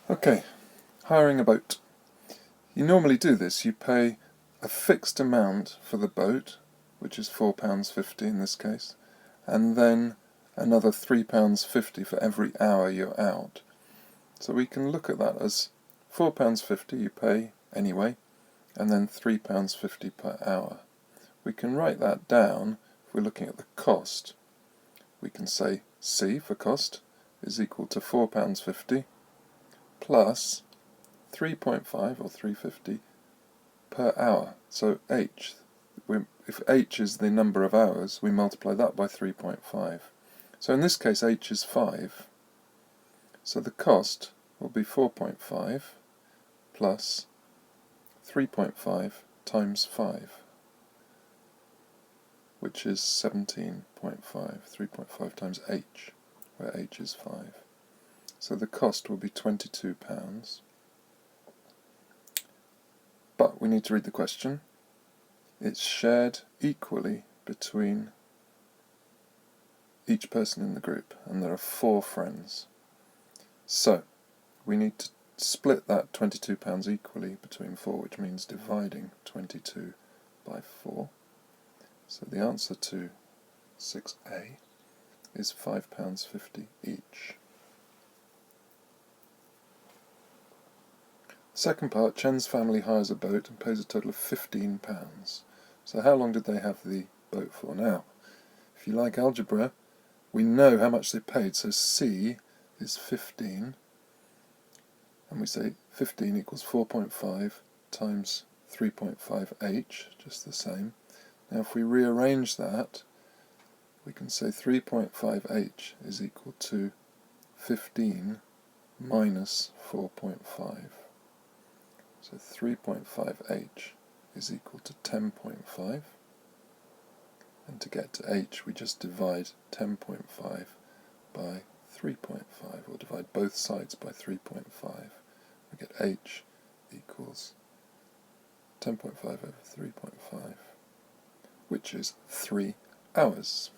Okay, hiring a boat. You normally do this. You pay a fixed amount for the boat, which is £4.50 in this case, and then another £3.50 for every hour you're out. So we can look at that as £4.50 you pay anyway, and then £3.50 per hour. We can write that down. If we're looking at the cost, we can say C for cost is equal to £4.50 plus 3.5 or 350 per hour. So H, if H is the number of hours, we multiply that by 3.5. So in this case H is 5. So the cost will be 4.5 plus 3.5 times 5, which is 17.5, 3.5 times H, where H is 5. So the cost will be £22. But we need to read the question. It's shared equally between each person in the group, and there are 4 friends. So we need to split that £22 equally between 4, which means dividing 22 by 4. So the answer to 6A is £5.50 each. Second part, Chen's family hires a boat and pays a total of £15. So how long did they have the boat for? Now, if you like algebra, we know how much they paid, so C is 15, and we say 15 equals 4.5 times 3.5h, just the same. Now if we rearrange that, we can say 3.5h is equal to 15 minus 4.5. So 3.5h is equal to 10.5, and to get to h we just divide 10.5 by 3.5, or divide both sides by 3.5. We get h equals 10.5 over 3.5, which is 3 hours.